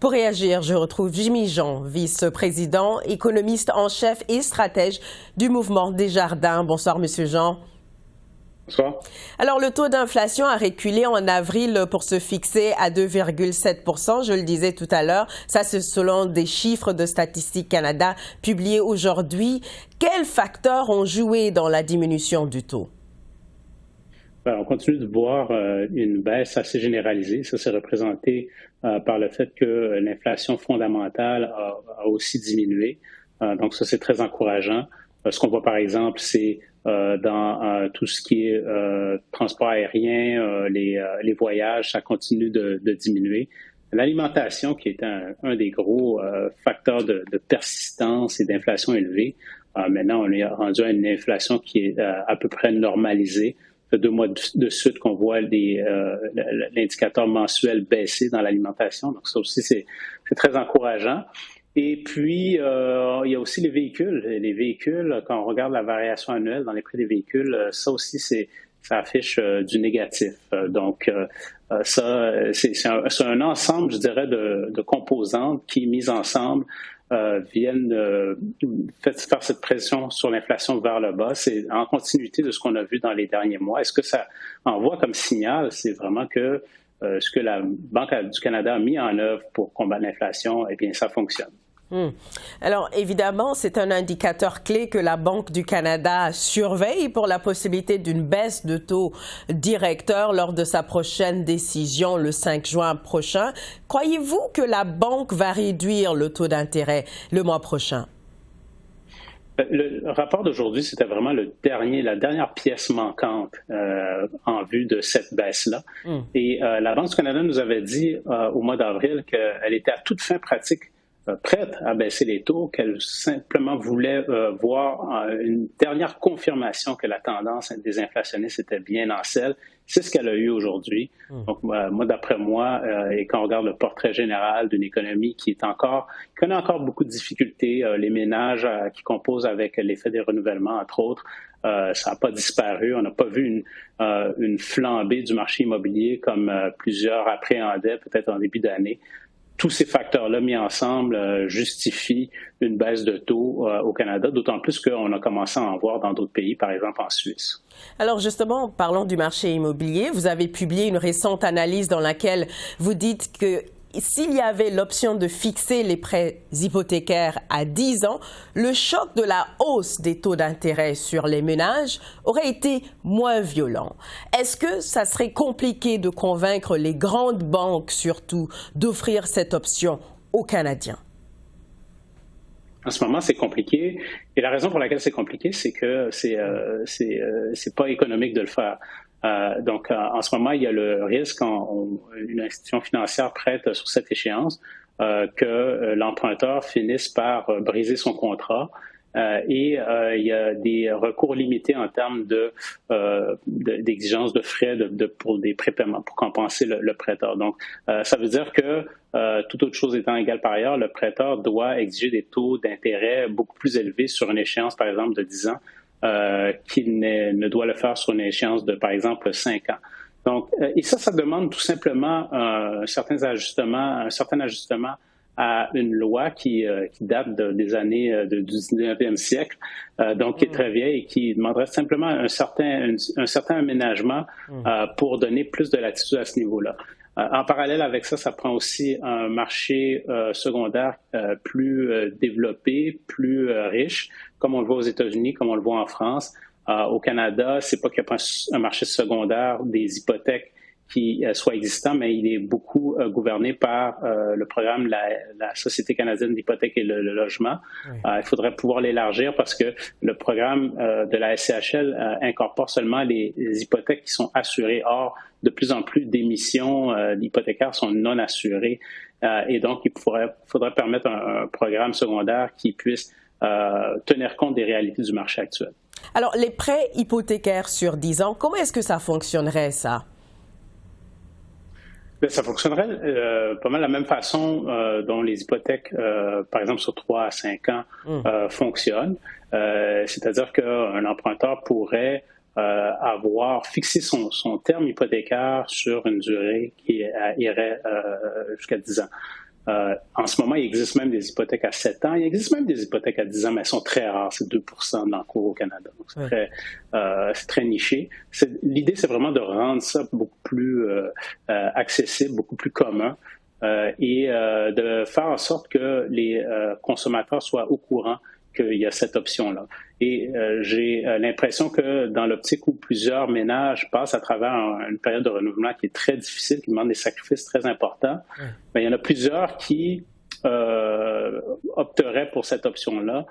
Pour réagir, je retrouve Jimmy Jean, vice-président, économiste en chef et stratège du mouvement Desjardins. Bonsoir, Monsieur Jean. Bonsoir. Alors, le taux d'inflation a reculé en avril pour se fixer à 2,7 %. Je le disais tout à l'heure. Ça, c'est selon des chiffres de Statistique Canada publiés aujourd'hui. Quels facteurs ont joué dans la diminution du taux? On continue de voir une baisse assez généralisée. Ça, c'est représenté par le fait que l'inflation fondamentale a aussi diminué. Donc, ça, c'est très encourageant. Ce qu'on voit, par exemple, c'est dans tout ce qui est transport aérien, les voyages, ça continue de diminuer. L'alimentation, qui est un des gros facteurs de persistance et d'inflation élevée, maintenant, on est rendu à une inflation qui est à peu près normalisée. Ça fait 2 mois de suite qu'on voit l'indicateur mensuel baisser dans l'alimentation. Donc, ça aussi, c'est très encourageant. Et puis, il y a aussi les véhicules. Les véhicules, quand on regarde la variation annuelle dans les prix des véhicules, ça aussi, ça affiche du négatif. Donc, ça, c'est un ensemble, je dirais, de composantes qui, mises ensemble, viennent faire cette pression sur l'inflation vers le bas. C'est en continuité de ce qu'on a vu dans les derniers mois. Est-ce que ça envoie comme signal? C'est vraiment que ce que la Banque du Canada a mis en œuvre pour combattre l'inflation, eh bien, ça fonctionne. Alors, évidemment, c'est un indicateur clé que la Banque du Canada surveille pour la possibilité d'une baisse de taux directeur lors de sa prochaine décision le 5 juin prochain. Croyez-vous que la Banque va réduire le taux d'intérêt le mois prochain? Le rapport d'aujourd'hui, c'était vraiment la dernière pièce manquante en vue de cette baisse-là. Et la Banque du Canada nous avait dit au mois d'avril qu'elle était à toute fin pratique prête à baisser les taux, qu'elle simplement voulait voir une dernière confirmation que la tendance des inflationnistes était bien en selle. C'est ce qu'elle a eu aujourd'hui. Donc, moi, d'après moi, et quand on regarde le portrait général d'une économie qui connaît encore beaucoup de difficultés, les ménages qui composent avec l'effet des renouvellements, entre autres, ça n'a pas disparu. On n'a pas vu une flambée du marché immobilier comme plusieurs appréhendaient peut-être en début d'année. Tous ces facteurs-là mis ensemble justifient une baisse de taux au Canada, d'autant plus qu'on a commencé à en voir dans d'autres pays, par exemple en Suisse. Alors justement, parlons du marché immobilier. Vous avez publié une récente analyse dans laquelle vous dites que s'il y avait l'option de fixer les prêts hypothécaires à 10 ans, le choc de la hausse des taux d'intérêt sur les ménages aurait été moins violent. Est-ce que ça serait compliqué de convaincre les grandes banques, surtout, d'offrir cette option aux Canadiens? En ce moment, c'est compliqué. Et la raison pour laquelle c'est compliqué, c'est que c'est pas économique de le faire. Donc, en ce moment, il y a le risque, quand une institution financière prête sur cette échéance, que l'emprunteur finisse par briser son contrat. Et il y a des recours limités en termes d'exigences de frais pour des prépaiements, pour compenser le prêteur. Donc, ça veut dire que, toute autre chose étant égale par ailleurs, le prêteur doit exiger des taux d'intérêt beaucoup plus élevés sur une échéance, par exemple, de 10 ans. Qu'il ne doit le faire sur une échéance de, par exemple, 5 ans. Donc, et ça demande tout simplement un certain ajustement à une loi qui date des années du 19e siècle, donc qui est très vieille et qui demanderait simplement un certain aménagement pour donner plus de latitude à ce niveau-là. En parallèle avec ça, ça prend aussi un marché secondaire plus développé, plus riche, comme on le voit aux États-Unis, comme on le voit en France. Au Canada, c'est pas qu'il n'y a pas un marché secondaire des hypothèques qui soit existant, mais il est beaucoup gouverné par le programme la Société canadienne d'hypothèques et le logement. Oui. Il faudrait pouvoir l'élargir parce que le programme de la SCHL incorpore seulement les hypothèques qui sont assurées. Or, de plus en plus d'émissions hypothécaires sont non assurées. Et donc, il faudrait permettre un programme secondaire qui puisse tenir compte des réalités du marché actuel. Alors, les prêts hypothécaires sur 10 ans, comment est-ce que ça fonctionnerait, ça? Bien, ça fonctionnerait pas mal de la même façon dont les hypothèques, par exemple, sur 3 à 5 ans, fonctionnent. C'est-à-dire qu'un emprunteur pourrait avoir fixé son terme hypothécaire sur une durée qui irait jusqu'à 10 ans. En ce moment, il existe même des hypothèques à 7 ans, il existe même des hypothèques à 10 ans, mais elles sont très rares, c'est 2 de l'encours au Canada. Donc, c'est très niché. L'idée, c'est vraiment de rendre ça beaucoup plus accessible, beaucoup plus commun. Et de faire en sorte que les consommateurs soient au courant qu'il y a cette option-là. Et j'ai l'impression que dans l'optique où plusieurs ménages passent à travers une période de renouvellement qui est très difficile, qui demande des sacrifices très importants, bien, il y en a plusieurs qui opteraient pour cette option-là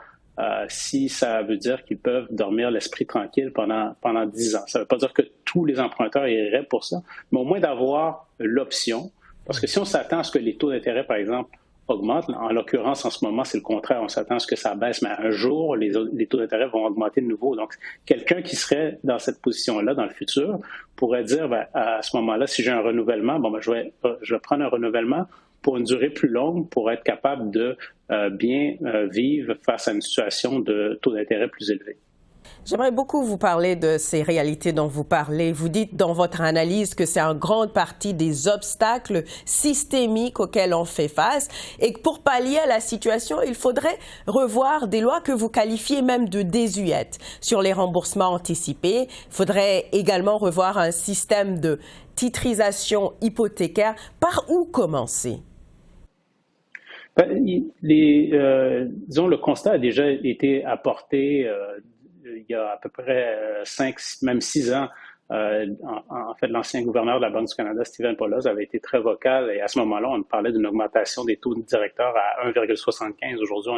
si ça veut dire qu'ils peuvent dormir l'esprit tranquille pendant 10 ans. Ça ne veut pas dire que tous les emprunteurs iraient pour ça, mais au moins d'avoir l'option. Parce que si on s'attend à ce que les taux d'intérêt, par exemple, augmentent, en l'occurrence, en ce moment, c'est le contraire. On s'attend à ce que ça baisse, mais un jour, les taux d'intérêt vont augmenter de nouveau. Donc, quelqu'un qui serait dans cette position-là dans le futur pourrait dire, bien, à ce moment-là, si j'ai un renouvellement, bon, ben, je vais prendre un renouvellement pour une durée plus longue pour être capable de bien vivre face à une situation de taux d'intérêt plus élevé. J'aimerais beaucoup vous parler de ces réalités dont vous parlez. Vous dites dans votre analyse que c'est en grande partie des obstacles systémiques auxquels on fait face et que pour pallier à la situation, il faudrait revoir des lois que vous qualifiez même de désuètes sur les remboursements anticipés. Il faudrait également revoir un système de titrisation hypothécaire. Par où commencer? Disons, le constat a déjà été apporté il y a à peu près 5, même 6 ans. En fait, l'ancien gouverneur de la Banque du Canada, Stephen Poloz, avait été très vocal et à ce moment-là, on parlait d'une augmentation des taux directeurs à 1,75. Aujourd'hui,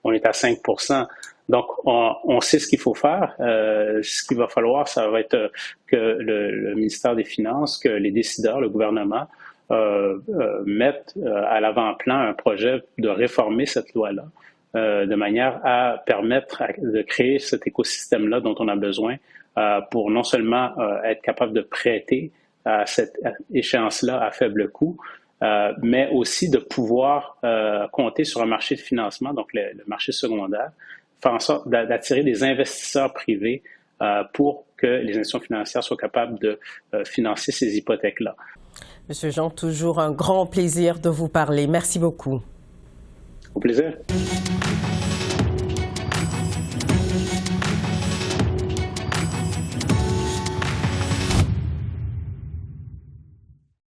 on est à 5 %. Donc, on sait ce qu'il faut faire. Ce qu'il va falloir, ça va être que le ministère des Finances, que les décideurs, le gouvernement, mettent à l'avant-plan un projet de réformer cette loi-là. De manière à permettre de créer cet écosystème-là dont on a besoin pour non seulement être capable de prêter à cette échéance-là à faible coût, mais aussi de pouvoir compter sur un marché de financement, donc le marché secondaire, faire en sorte d'attirer des investisseurs privés pour que les institutions financières soient capables de financer ces hypothèques-là. Monsieur Jean, toujours un grand plaisir de vous parler. Merci beaucoup. Au plaisir.